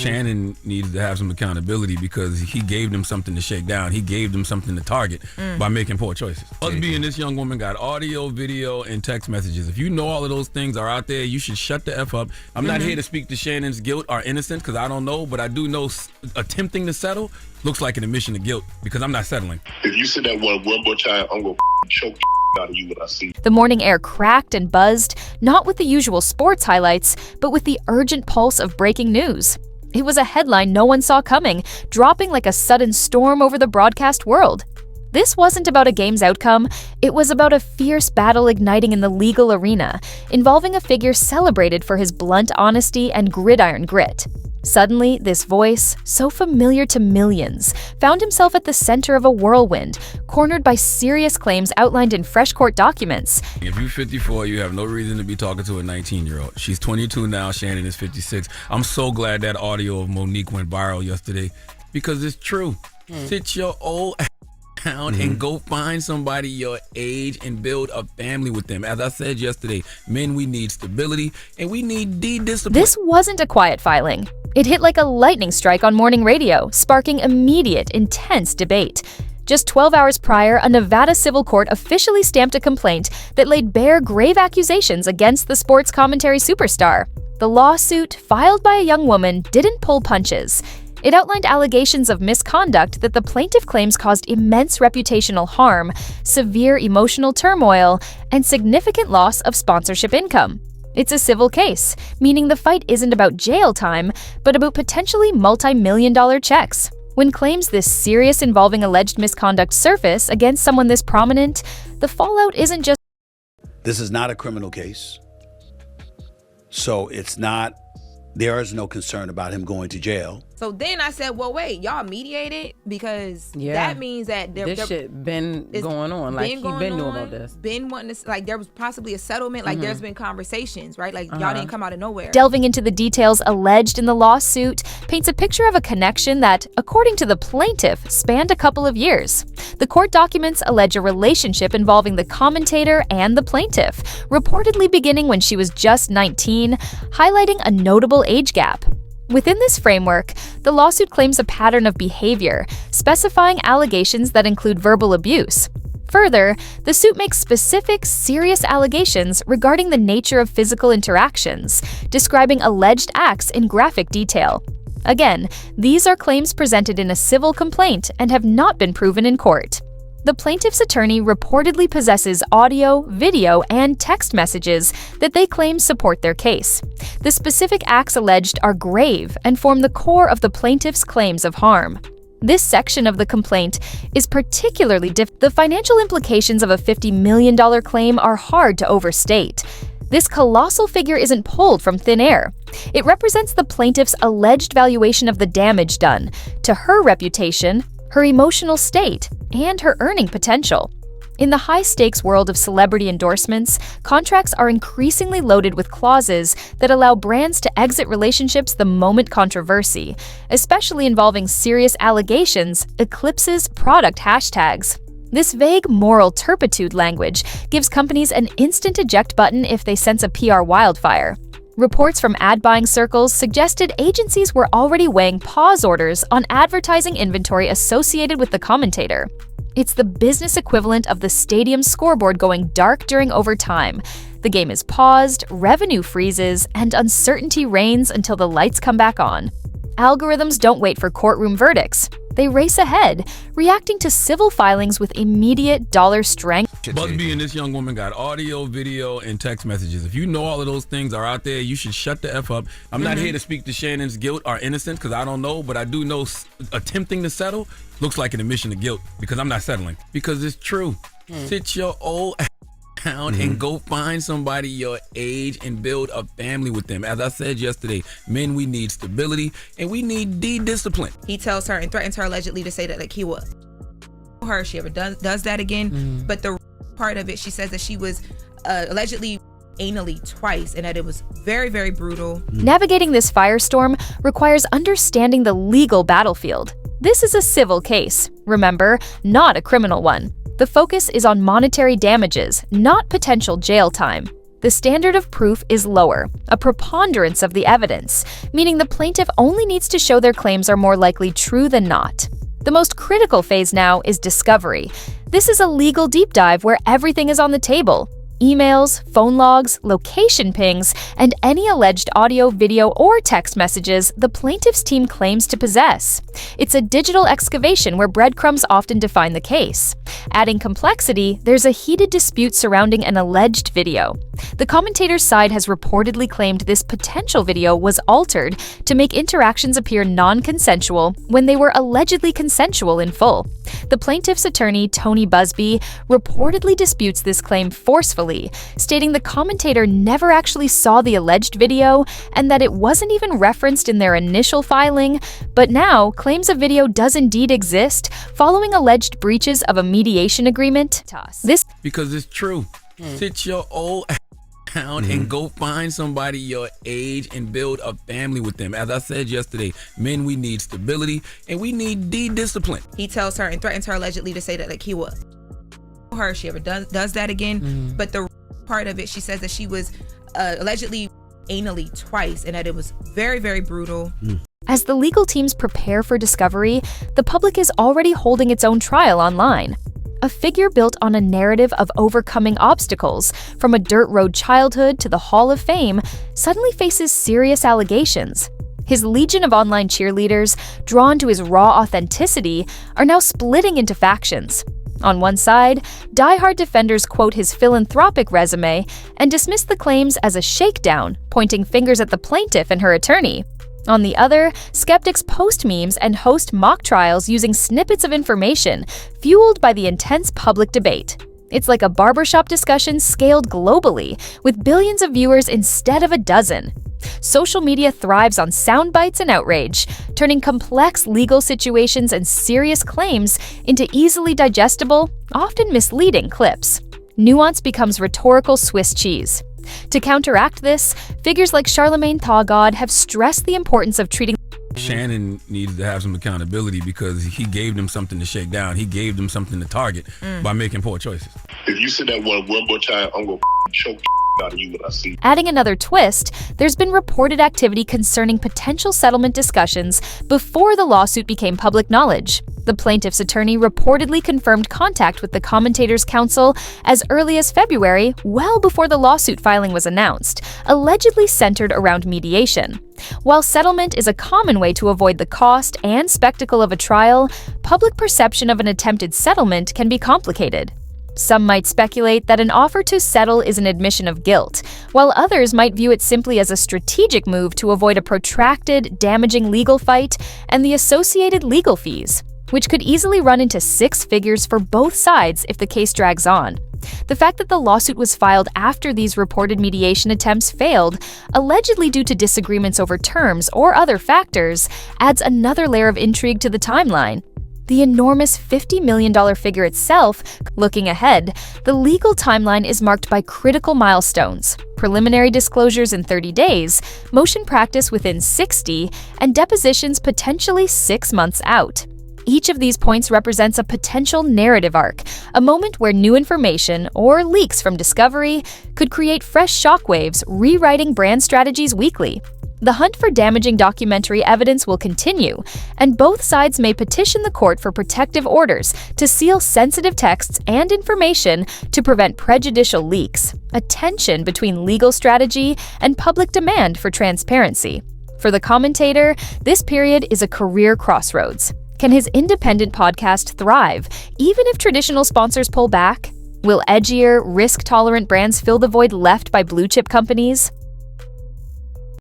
Shannon needs to have some accountability because he gave them something to shake down. He gave them something to target by making poor choices. Us being this young woman got audio, video, and text messages. If you know all of those things are out there, you should shut the F up. I'm not here to speak to Shannon's guilt or innocence because I don't know, but I do know attempting to settle looks like an admission of guilt because I'm not settling. If you said that one more time, I'm going to choke out of you when I see you. The morning air cracked and buzzed, not with the usual sports highlights, but with the urgent pulse of breaking news. It was a headline no one saw coming, dropping like a sudden storm over the broadcast world. This wasn't about a game's outcome, it was about a fierce battle igniting in the legal arena, involving a figure celebrated for his blunt honesty and gridiron grit. Suddenly, this voice, so familiar to millions, found himself at the center of a whirlwind, cornered by serious claims outlined in fresh court documents. If you're 54, you have no reason to be talking to a 19-year-old. She's 22 now, Shannon is 56. I'm so glad that audio of Monique went viral yesterday because it's true. Sit your old down and go find somebody your age and build a family with them. As I said yesterday, men, we need stability and we need discipline. This wasn't a quiet filing. It hit like a lightning strike on morning radio, sparking immediate, intense debate. Just 12 hours prior, a Nevada civil court officially stamped a complaint that laid bare grave accusations against the sports commentary superstar. The lawsuit, filed by a young woman, didn't pull punches. It outlined allegations of misconduct that the plaintiff claims caused immense reputational harm, severe emotional turmoil, and significant loss of sponsorship income. It's a civil case, meaning the fight isn't about jail time, but about potentially multi-million-dollar checks. When claims this serious involving alleged misconduct surface against someone this prominent, the fallout isn't just... This is not a criminal case, so there is no concern about him going to jail. So then I said, well, wait, y'all mediated? Because that means that this shit been going on. Like, he been knowing about this. Been wanting to, like, there was possibly a settlement. Like, there's been conversations, right? Like, y'all didn't come out of nowhere. Delving into the details alleged in the lawsuit paints a picture of a connection that, according to the plaintiff, spanned a couple of years. The court documents allege a relationship involving the commentator and the plaintiff, reportedly beginning when she was just 19, highlighting a notable age gap. Within this framework, the lawsuit claims a pattern of behavior, specifying allegations that include verbal abuse. Further, the suit makes specific, serious allegations regarding the nature of physical interactions, describing alleged acts in graphic detail. Again, these are claims presented in a civil complaint and have not been proven in court. The plaintiff's attorney reportedly possesses audio, video, and text messages that they claim support their case. The specific acts alleged are grave and form the core of the plaintiff's claims of harm. This section of the complaint is particularly the financial implications of a $50 million claim are hard to overstate. This colossal figure isn't pulled from thin air. It represents the plaintiff's alleged valuation of the damage done to her reputation, her emotional state, and her earning potential. In the high-stakes world of celebrity endorsements, contracts are increasingly loaded with clauses that allow brands to exit relationships the moment controversy, especially involving serious allegations, eclipses product hashtags. This vague moral turpitude language gives companies an instant eject button if they sense a PR wildfire. Reports from ad-buying circles suggested agencies were already weighing pause orders on advertising inventory associated with the commentator. It's the business equivalent of the stadium scoreboard going dark during overtime. The game is paused, revenue freezes, and uncertainty reigns until the lights come back on. Algorithms don't wait for courtroom verdicts. They race ahead, reacting to civil filings with immediate dollar strength. Busby and this young woman got audio, video, and text messages. If you know all of those things are out there, you should shut the F up. I'm not here to speak to Shannon's guilt or innocence because I don't know, but I do know attempting to settle looks like an admission of guilt because I'm not settling. Because it's true. Sit your old down and go find somebody your age and build a family with them. As I said yesterday, men, we need stability and we need discipline. He tells her and threatens her allegedly to say that, like, he will her if she ever does that again. But the part of it, she says that she was allegedly anally twice and that it was very, very brutal. Navigating this firestorm requires understanding the legal battlefield. This is a civil case, remember, not a criminal one. The focus is on monetary damages, not potential jail time. The standard of proof is lower, a preponderance of the evidence, meaning the plaintiff only needs to show their claims are more likely true than not. The most critical phase now is discovery. This is a legal deep dive where everything is on the table. Emails, phone logs, location pings, and any alleged audio, video, or text messages the plaintiff's team claims to possess. It's a digital excavation where breadcrumbs often define the case. Adding complexity, there's a heated dispute surrounding an alleged video. The commentator's side has reportedly claimed this potential video was altered to make interactions appear non-consensual when they were allegedly consensual in full. The plaintiff's attorney, Tony Busby, reportedly disputes this claim forcefully, stating the commentator never actually saw the alleged video and that it wasn't even referenced in their initial filing, but now claims a video does indeed exist following alleged breaches of a mediation agreement. Because it's true. Sit your old down and go find somebody your age and build a family with them. As I said yesterday, men, we need stability and we need discipline. He tells her and threatens her allegedly to say that he will her if she ever does that again. But the part of it, she says that she was allegedly anally twice and that it was very, very brutal. As the legal teams prepare for discovery, the public is already holding its own trial online. A figure built on a narrative of overcoming obstacles, from a dirt road childhood to the Hall of Fame, suddenly faces serious allegations. His legion of online cheerleaders, drawn to his raw authenticity, are now splitting into factions. On one side, diehard defenders quote his philanthropic resume and dismiss the claims as a shakedown, pointing fingers at the plaintiff and her attorney. On the other, skeptics post memes and host mock trials using snippets of information, fueled by the intense public debate. It's like a barbershop discussion scaled globally, with billions of viewers instead of a dozen. Social media thrives on sound bites and outrage, turning complex legal situations and serious claims into easily digestible, often misleading clips. Nuance becomes rhetorical Swiss cheese. To counteract this, figures like Charlamagne Tha God have stressed the importance of treating. Shannon needed to have some accountability because he gave them something to shake down. He gave them something to target by making poor choices. If you say that one more time, I'm going to choke out of you when I see you. Adding another twist, there's been reported activity concerning potential settlement discussions before the lawsuit became public knowledge. The plaintiff's attorney reportedly confirmed contact with the commentator's counsel as early as February, well before the lawsuit filing was announced, allegedly centered around mediation. While settlement is a common way to avoid the cost and spectacle of a trial, public perception of an attempted settlement can be complicated. Some might speculate that an offer to settle is an admission of guilt, while others might view it simply as a strategic move to avoid a protracted, damaging legal fight and the associated legal fees, which could easily run into six figures for both sides if the case drags on. The fact that the lawsuit was filed after these reported mediation attempts failed, allegedly due to disagreements over terms or other factors, adds another layer of intrigue to the timeline. The enormous $50 million figure itself, looking ahead, the legal timeline is marked by critical milestones: preliminary disclosures in 30 days, motion practice within 60, and depositions potentially 6 months out. Each of these points represents a potential narrative arc, a moment where new information or leaks from discovery could create fresh shockwaves, rewriting brand strategies weekly. The hunt for damaging documentary evidence will continue, and both sides may petition the court for protective orders to seal sensitive texts and information to prevent prejudicial leaks, a tension between legal strategy and public demand for transparency. For the commentator, this period is a career crossroads. Can his independent podcast thrive, even if traditional sponsors pull back? Will edgier, risk-tolerant brands fill the void left by blue-chip companies?